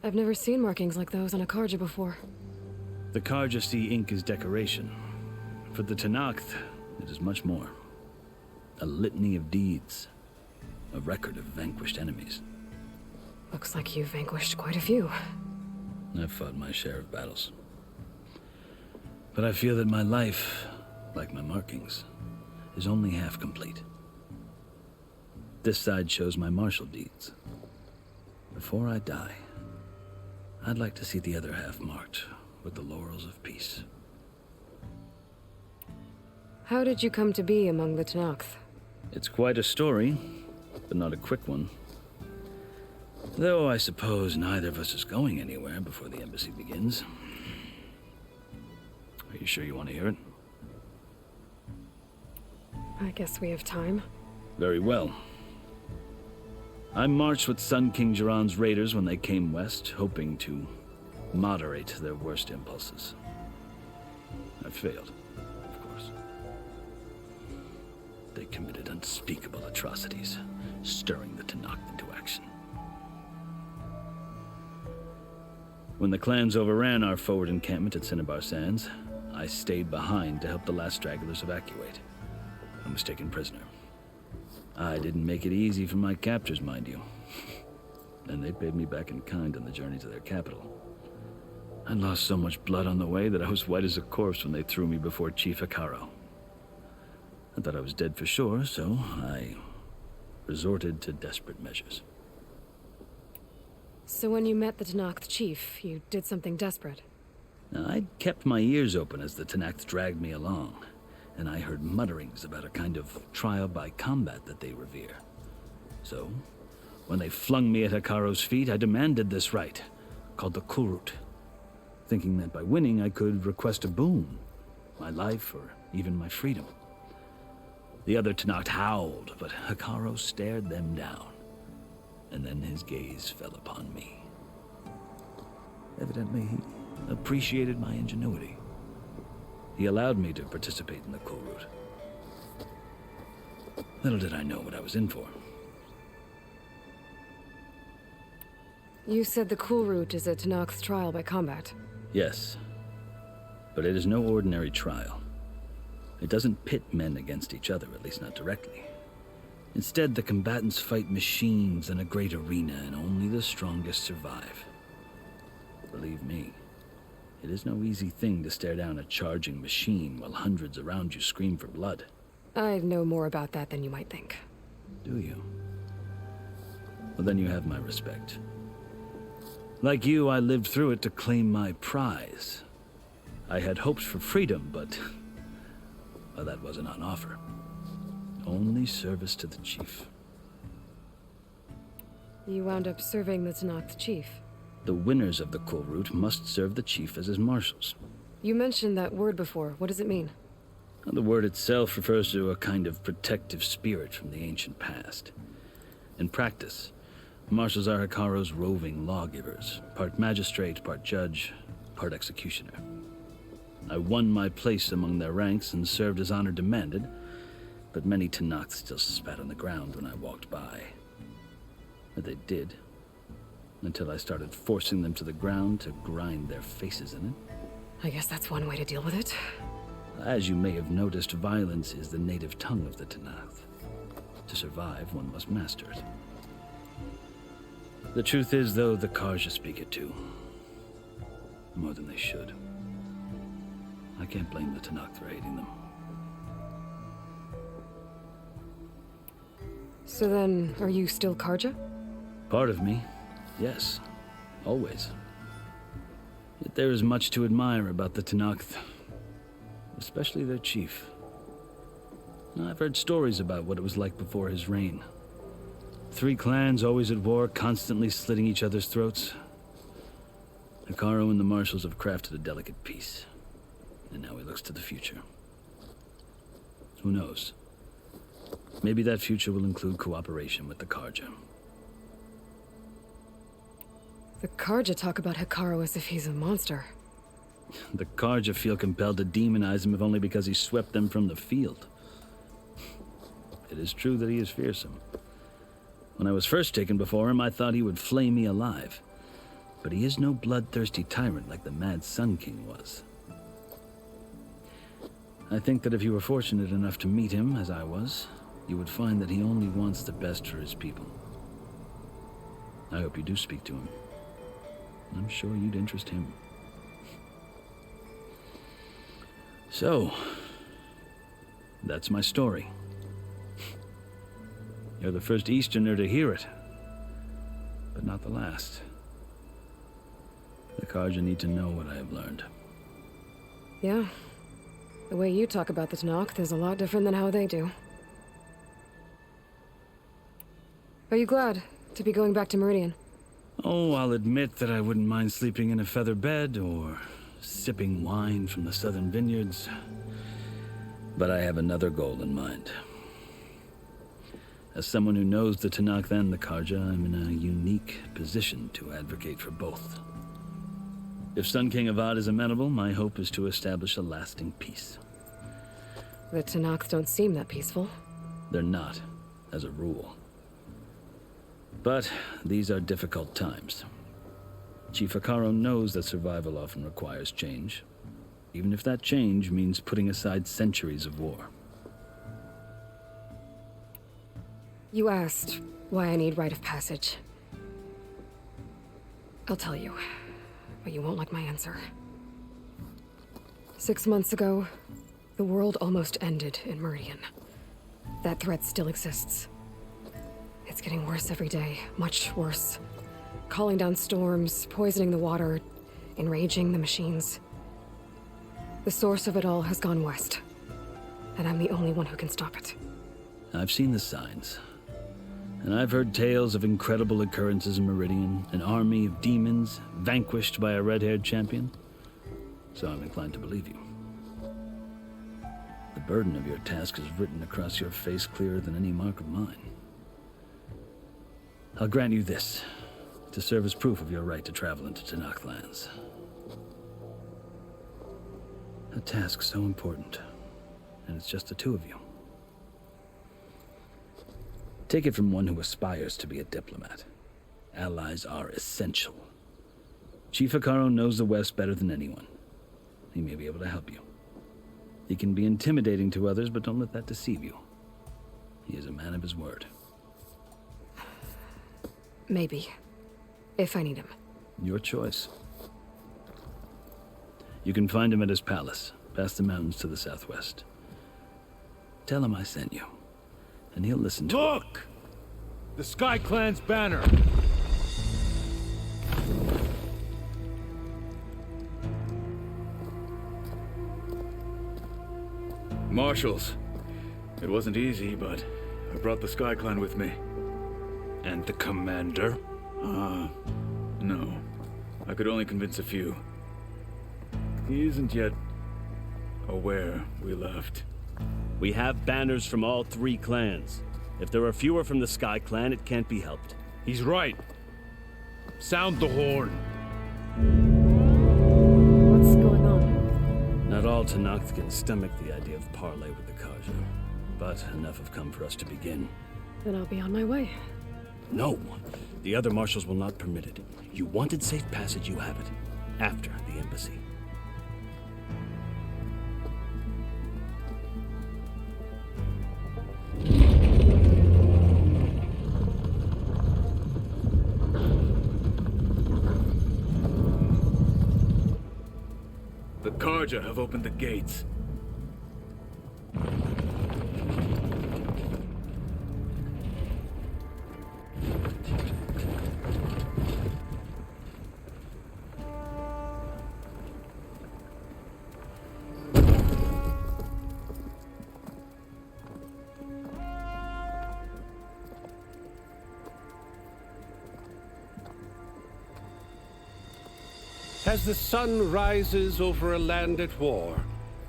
I've never seen markings like those on a Karja before. The Karja see ink as decoration. For the Tenakth, it is much more. A litany of deeds. A record of vanquished enemies. Looks like you've vanquished quite a few. I've fought my share of battles. But I feel that my life, like my markings, is only half complete. This side shows my martial deeds. Before I die, I'd like to see the other half marked with the laurels of peace. How did you come to be among the Tenakth? It's quite a story, but not a quick one. Though I suppose neither of us is going anywhere before the embassy begins. Are you sure you want to hear it? I guess we have time. Very well. I marched with Sun King Jiran's raiders when they came west, hoping to moderate their worst impulses. I failed, of course. They committed unspeakable atrocities, stirring the Tenakth into action. When the clans overran our forward encampment at Cinnabar Sands, I stayed behind to help the last stragglers evacuate. I was taken prisoner. I didn't make it easy for my captors, mind you. And they paid me back in kind on the journey to their capital. I lost so much blood on the way that I was white as a corpse when they threw me before Chief Hekaro. I thought I was dead for sure, so I resorted to desperate measures. So when you met the Tenakth chief, you did something desperate? Now, I'd kept my ears open as the Tenakth dragged me along, and I heard mutterings about a kind of trial by combat that they revere. So, when they flung me at Hekaro's feet, I demanded this right, called the Kulrut, thinking that by winning I could request a boon, my life or even my freedom. The other Tenakth howled, but Hekaro stared them down, and then his gaze fell upon me. Evidently, he appreciated my ingenuity. He allowed me to participate in the Kulrut. Little did I know what I was in for. You said the Kulrut is a Tenakth trial by combat. Yes, but it is no ordinary trial. It doesn't pit men against each other, at least not directly. Instead, the combatants fight machines in a great arena, and only the strongest survive. Believe me, it is no easy thing to stare down a charging machine while hundreds around you scream for blood. I know more about that than you might think. Do you? Well, then you have my respect. Like you, I lived through it to claim my prize. I had hopes for freedom, but well, that wasn't on offer. Only service to the chief. You wound up serving the Tenakth chief. The winners of the Kulrut must serve the chief as his marshals. You mentioned that word before. What does it mean? The word itself refers to a kind of protective spirit from the ancient past. In practice, marshals are Hekaro's roving lawgivers, part magistrate, part judge, part executioner. I won my place among their ranks and served as honor demanded, but many Tenakth still spat on the ground when I walked by. But they did, until I started forcing them to the ground to grind their faces in it. I guess that's one way to deal with it. As you may have noticed, violence is the native tongue of the Tenakth. To survive, one must master it. The truth is, though, the Karja speak it too. More than they should. I can't blame the Tenakth for hating them. So then, are you still Karja? Part of me, yes. Always. Yet there is much to admire about the Tenakth. Especially their chief. I've heard stories about what it was like before his reign. 3 clans always at war, constantly slitting each other's throats. Hekaro and the marshals have crafted a delicate peace. And now he looks to the future. Who knows? Maybe that future will include cooperation with the Karja. The Karja talk about Hekaro as if he's a monster. The Karja feel compelled to demonize him if only because he swept them from the field. It is true that he is fearsome. When I was first taken before him, I thought he would flay me alive. but he is no bloodthirsty tyrant like the Mad Sun King was. I think that if you were fortunate enough to meet him, as I was, you would find that he only wants the best for his people. I hope you do speak to him. I'm sure you'd interest him. So, that's my story. You're the first Easterner to hear it, but not the last. The Karja need to know what I have learned. Yeah. The way you talk about the Tanakh is a lot different than how they do. Are you glad to be going back to Meridian? Oh, I'll admit that I wouldn't mind sleeping in a feather bed or sipping wine from the southern vineyards. But I have another goal in mind. As someone who knows the Tanakh and the Karja, I'm in a unique position to advocate for both. If Sun King Avad is amenable, my hope is to establish a lasting peace. The Tanakh don't seem that peaceful. They're not, as a rule. But these are difficult times. Chief Akaro knows that survival often requires change, even if that change means putting aside centuries of war. You asked why I need rite of passage. I'll tell you, but you won't like my answer. 6 months ago, the world almost ended in Meridian. That threat still exists. It's getting worse every day, much worse. Calling down storms, poisoning the water, enraging the machines. The source of it all has gone west, and I'm the only one who can stop it. I've seen the signs. And I've heard tales of incredible occurrences in Meridian, an army of demons vanquished by a red-haired champion. So I'm inclined to believe you. The burden of your task is written across your face clearer than any mark of mine. I'll grant you this, to serve as proof of your right to travel into Tanakh lands. A task so important, and it's just the two of you. Take it from one who aspires to be a diplomat. Allies are essential. Chief Akaro knows the West better than anyone. He may be able to help you. He can be intimidating to others, but don't let that deceive you. He is a man of his word. Maybe. If I need him. Your choice. You can find him at his palace, past the mountains to the southwest. Tell him I sent you, and he'll listen to it. Look! The Sky Clan's banner! Marshals. It wasn't easy, but I brought the Sky Clan with me. And the commander? No. I could only convince a few. He isn't yet aware we left. We have banners from all 3 clans. If there are fewer from the Sky Clan, it can't be helped. He's right. Sound the horn. What's going on? Not all Tanakh can stomach the idea of parley with the Karja, but enough have come for us to begin. Then I'll be on my way. No, the other marshals will not permit it. You wanted safe passage, you have it. After the embassy. The Karja have opened the gates. As the sun rises over a land at war,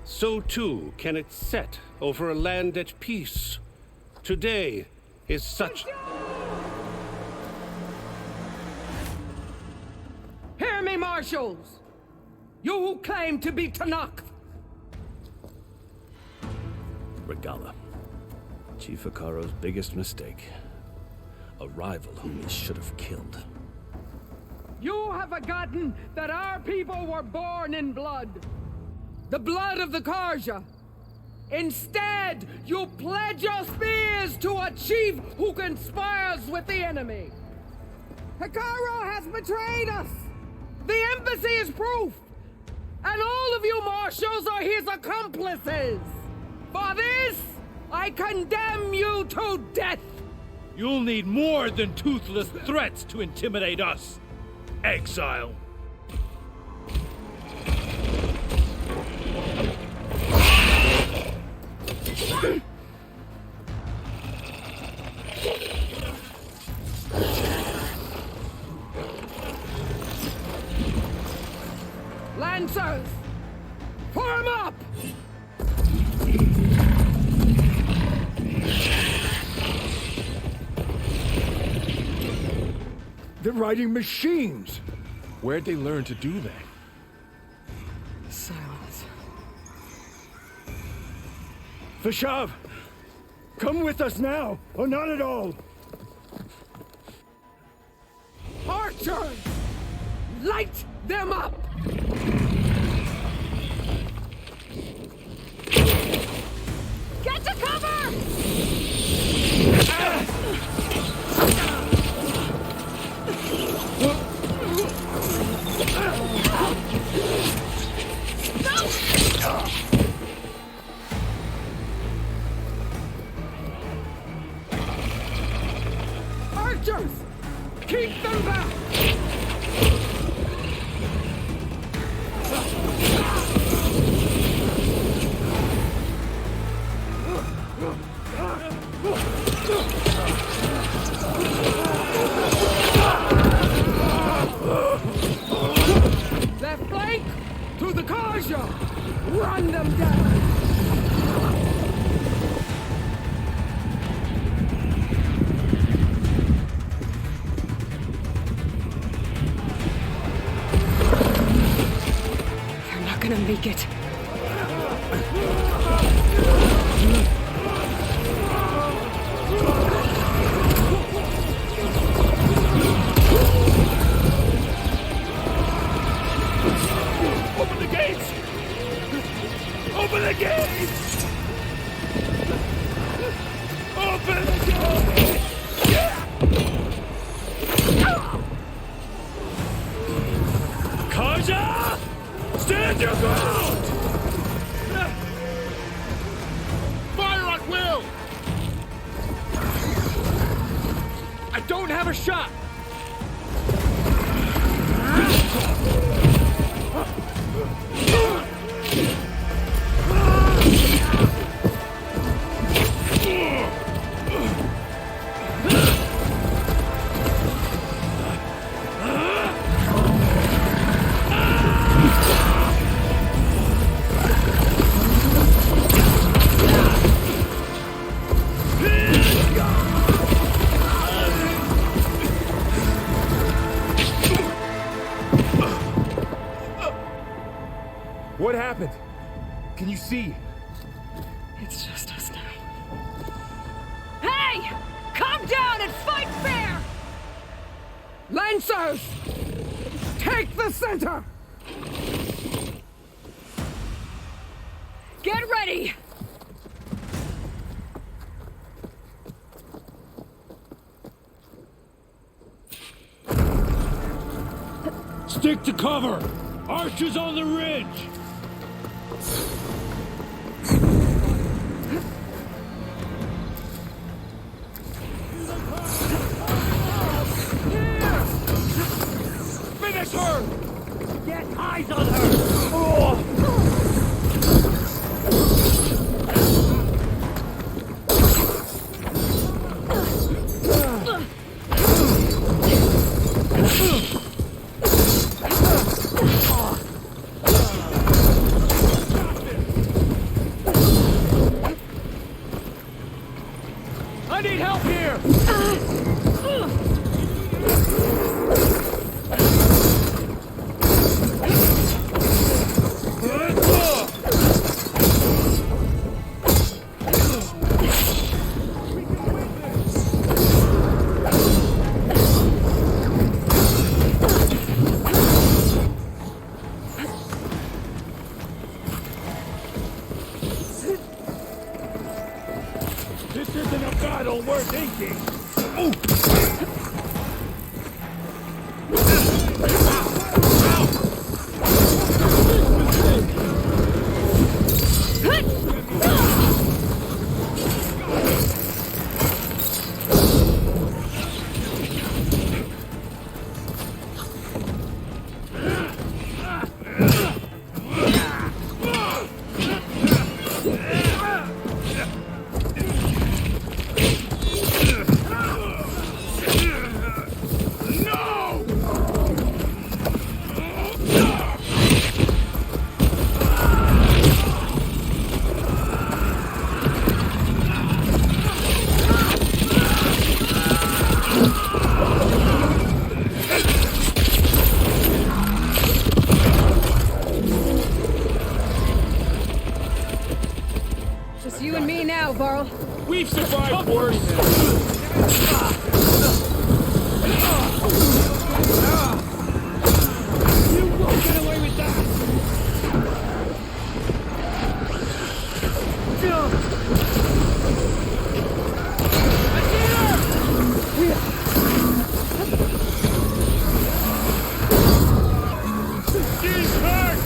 so too can it set over a land at peace. Today is such... Hear me, marshals! You who claim to be Tanakh! Regala. Chief Akaro's biggest mistake. A rival whom he should have killed. You have forgotten that our people were born in blood. The blood of the Karja. Instead, you pledge your spears to a chief who conspires with the enemy. Hikaru has betrayed us. The embassy is proof. And all of you marshals are his accomplices. For this, I condemn you to death. You'll need more than toothless threats to intimidate us. Exile. Lancers, form up! They're riding machines. Where'd they learn to do that? Silence. Vashav! Come with us now, or not at all! Archers, light them up! Get to cover! Archers, keep them back! Left flank to the Karja! Run them down! They're not gonna make it. Open the gates! Open the gates! Open the gates! Karja! Stand your ground! Fire at will! I don't have a shot! What happened? Can you see? It's just us now. Hey! Come down and fight fair! Lancers! Take the center! Get ready! Stick to cover! Archers on the ridge! Finish her! Get eyes on her! I need help here! worth inking. Just you and me now, Varl. We've survived worse. You won't get away with that. She's hurt.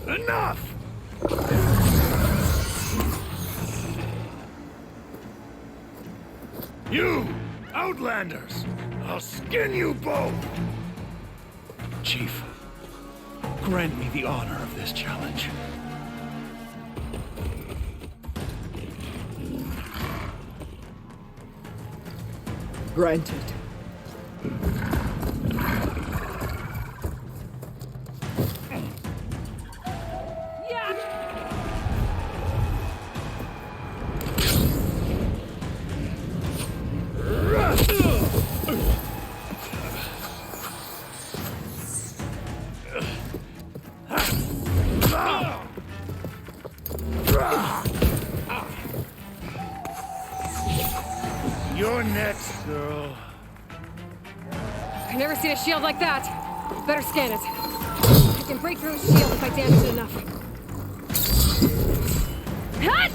Enough! You, Outlanders! I'll skin you both! Chief, grant me the honor of this challenge. Granted. You're next, girl. I've never seen a shield like that. Better scan it. I can break through a shield if I damage it enough. There!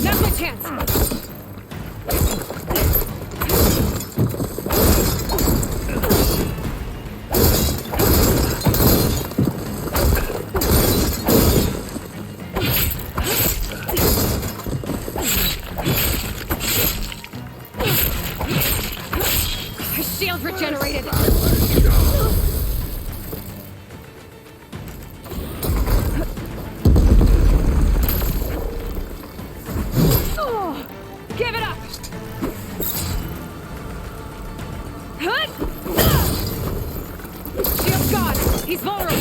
Now's my chance! Shield regenerated! Oh, give it up! Shield's gone! He's vulnerable!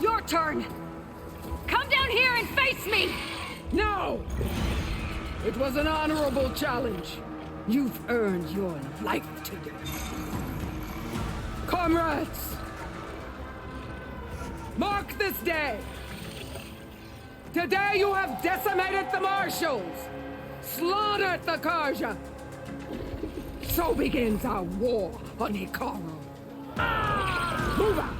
Your turn! Come down here and face me! No! It was an honorable challenge. You've earned your life today. Comrades! Mark this day! Today you have decimated the Marshals! Slaughtered the Karja! So begins our war on Hikaru. Move out!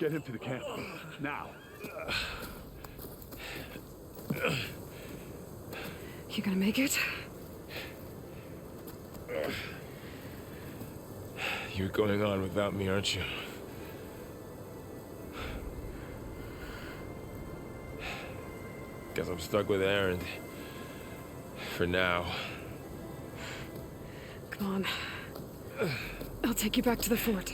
Get him to the camp. Now. You gonna make it? You're going on without me, aren't you? Guess I'm stuck with Aaron. For now. Come on. I'll take you back to the fort.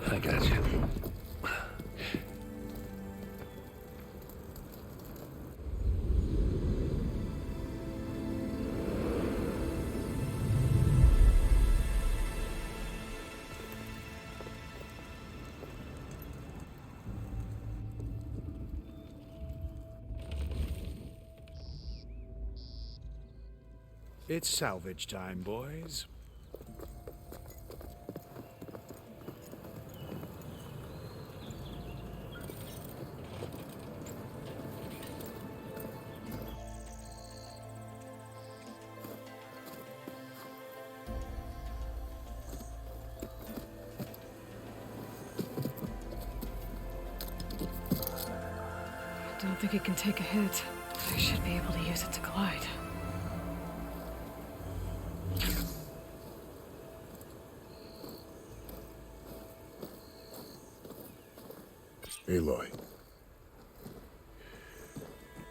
I got you. It's salvage time, boys. I don't think it can take a hit. I should be able to use it to glide. Aloy.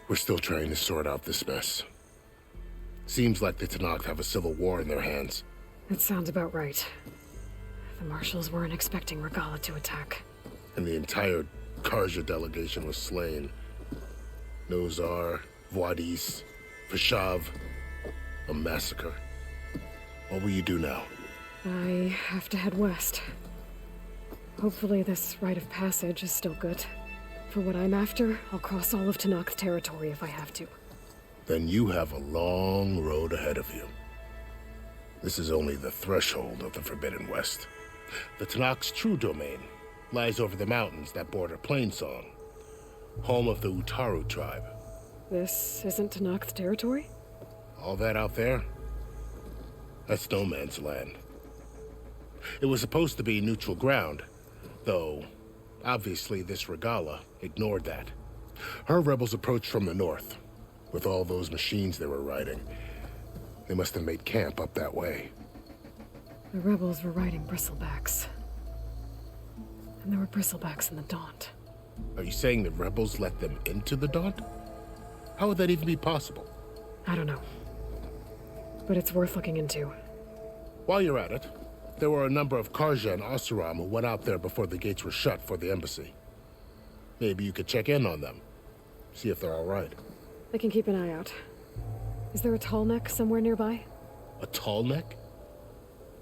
We're still trying to sort out this mess. Seems like the Tenakth have a civil war in their hands. That sounds about right. The marshals weren't expecting Regala to attack. And the entire Karja delegation was slain. Nozar, Voidis, Vashav. A massacre. What will you do now? I have to head west. Hopefully this rite of passage is still good. For what I'm after, I'll cross all of Tenakth territory if I have to. Then you have a long road ahead of you. This is only the threshold of the Forbidden West. The Tenakth's true domain lies over the mountains that border Plainsong, home of the Utaru tribe. This isn't Tenakth territory? All that out there? That's no man's land. It was supposed to be neutral ground, though obviously this Regala ignored that. Her rebels approached from the north, with all those machines they were riding. They must have made camp up that way. The rebels were riding bristlebacks. And there were bristlebacks in the Daunt. Are you saying the rebels let them into the Daunt? How would that even be possible? I don't know. But it's worth looking into. While you're at it, there were a number of Karja and Oseram who went out there before the gates were shut for the embassy. Maybe you could check in on them. See if they're all right. I can keep an eye out. Is there a tall neck somewhere nearby? A tall neck?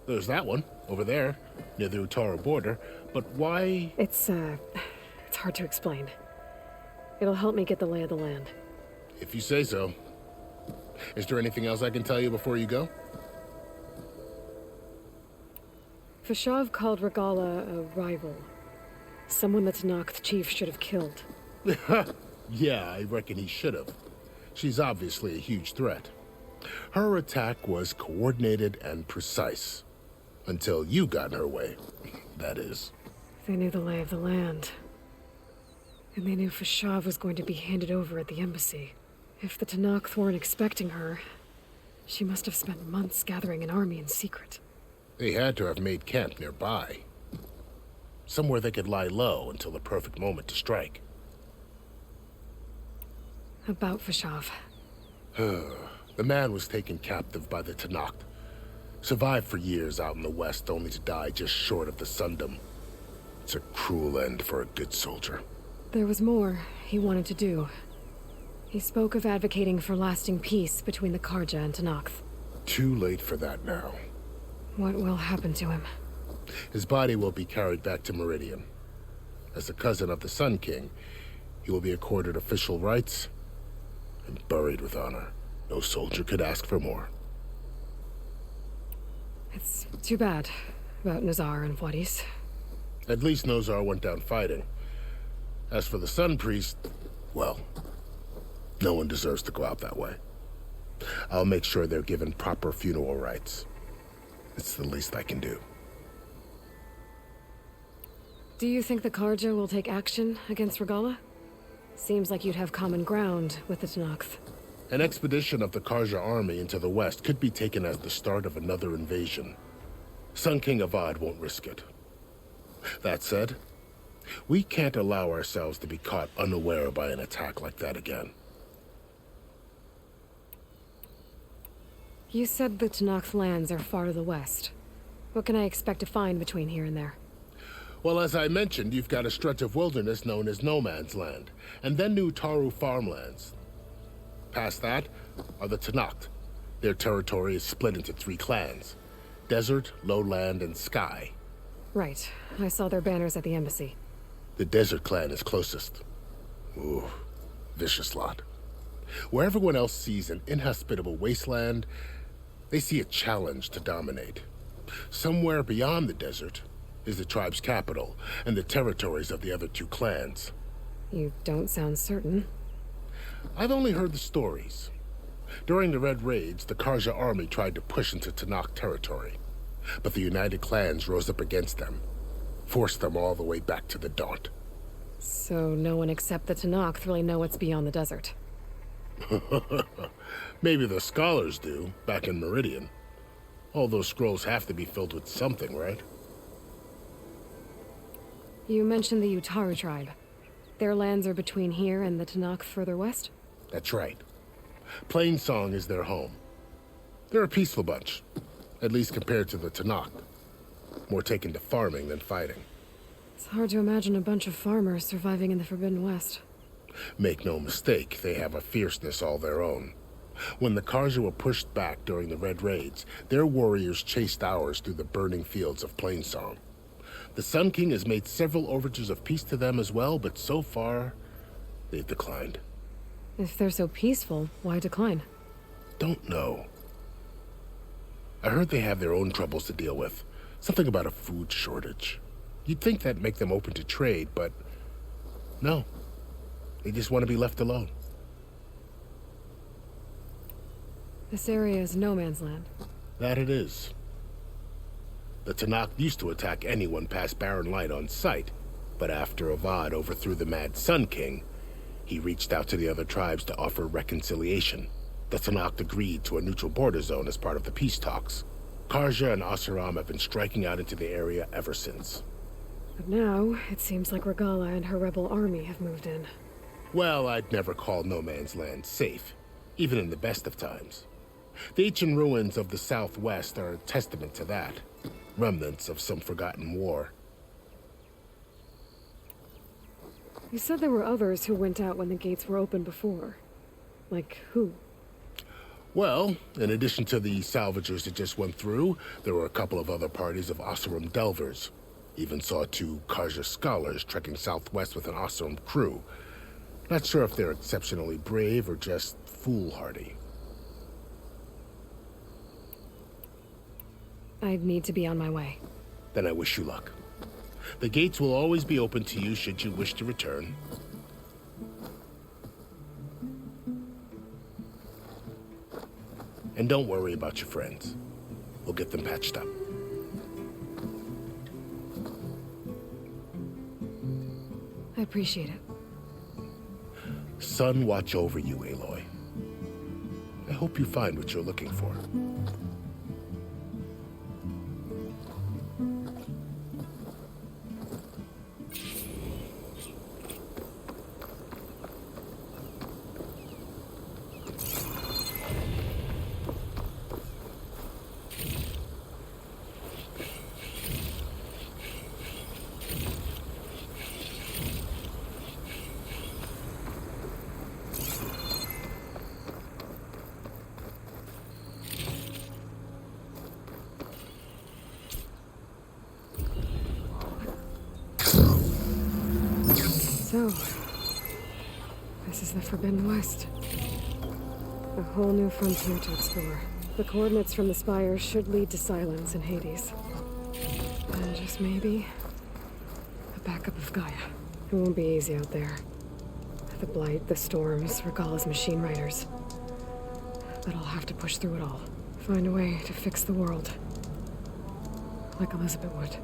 There's that one, over there, near the Utaru border. But why? It's hard to explain. It'll help me get the lay of the land. If you say so. Is there anything else I can tell you before you go? Vashav called Regala a rival. Someone the Tenakth chief should have killed. Yeah, I reckon he should have. She's obviously a huge threat. Her attack was coordinated and precise. Until you got in her way, that is. They knew the lay of the land. And they knew Vashav was going to be handed over at the embassy. If the Tenakth weren't expecting her, she must have spent months gathering an army in secret. They had to have made camp nearby. Somewhere they could lie low until the perfect moment to strike. About Vashav. The man was taken captive by the Tenakth. Survived for years out in the west, only to die just short of the Sundom. It's a cruel end for a good soldier. There was more he wanted to do. He spoke of advocating for lasting peace between the Karja and Tenakth. Too late for that now. What will happen to him? His body will be carried back to Meridian. As a cousin of the Sun King, he will be accorded official rights and buried with honor. No soldier could ask for more. It's too bad about Nazar and Wadis. At least Nozar went down fighting. As for the Sun Priest, well, no one deserves to go out that way. I'll make sure they're given proper funeral rites. It's the least I can do. Do you think the Karja will take action against Regala? Seems like you'd have common ground with the Tenakth. An expedition of the Karja army into the west could be taken as the start of another invasion. Sun King Avad won't risk it. That said, we can't allow ourselves to be caught unaware by an attack like that again. You said the Tenakth lands are far to the west. What can I expect to find between here and there? Well, as I mentioned, you've got a stretch of wilderness known as No Man's Land, and then New Taru farmlands. Past that are the Tenakth. Their territory is split into 3 clans: Desert, Lowland, and Sky. Right. I saw their banners at the embassy. The Desert clan is closest. Ooh, vicious lot. Where everyone else sees an inhospitable wasteland, they see a challenge to dominate. Somewhere beyond the desert is the tribe's capital and the territories of the other 2 clans. You don't sound certain. I've only heard the stories. During the Red Raids, the Karja army tried to push into Tenakth territory, but the United Clans rose up against them, forced them all the way back to the Daunt. So no one except the Tenakth really know what's beyond the desert. Maybe the scholars do, back in Meridian. All those scrolls have to be filled with something, right? You mentioned the Utaru tribe. Their lands are between here and the Tenakth further west? That's right. Plainsong is their home. They're a peaceful bunch, at least compared to the Tenakth. More taken to farming than fighting. It's hard to imagine a bunch of farmers surviving in the Forbidden West. Make no mistake, they have a fierceness all their own. When the Karja were pushed back during the Red Raids, their warriors chased ours through the burning fields of Plainsong. The Sun King has made several overtures of peace to them as well, but so far, they've declined. If they're so peaceful, why decline? Don't know. I heard they have their own troubles to deal with. Something about a food shortage. You'd think that'd make them open to trade, but no. They just want to be left alone. This area is no man's land. That it is. The Tenakth used to attack anyone past Barren Light on sight, but after Avad overthrew the Mad Sun King, he reached out to the other tribes to offer reconciliation. The Tenakth agreed to a neutral border zone as part of the peace talks. Karja and Oseram have been striking out into the area ever since. But now, it seems like Regala and her rebel army have moved in. Well, I'd never call No Man's Land safe, even in the best of times. The ancient ruins of the southwest are a testament to that. Remnants of some forgotten war. You said there were others who went out when the gates were open before. Like who? Well, in addition to the salvagers that just went through, there were a couple of other parties of Oseram delvers. Even saw 2 Karja scholars trekking southwest with an Oseram crew. Not sure if they're exceptionally brave or just foolhardy. I'd need to be on my way. Then I wish you luck. The gates will always be open to you should you wish to return. And don't worry about your friends. We'll get them patched up. I appreciate it. Sun watch over you, Aloy. I hope you find what you're looking for. So, this is the Forbidden West. A whole new frontier to explore. The coordinates from the spire should lead to silence in Hades. And just maybe, a backup of Gaia. It won't be easy out there. The Blight, the Storms, Regala's machine riders. But I'll have to push through it all. Find a way to fix the world. Like Elizabeth would.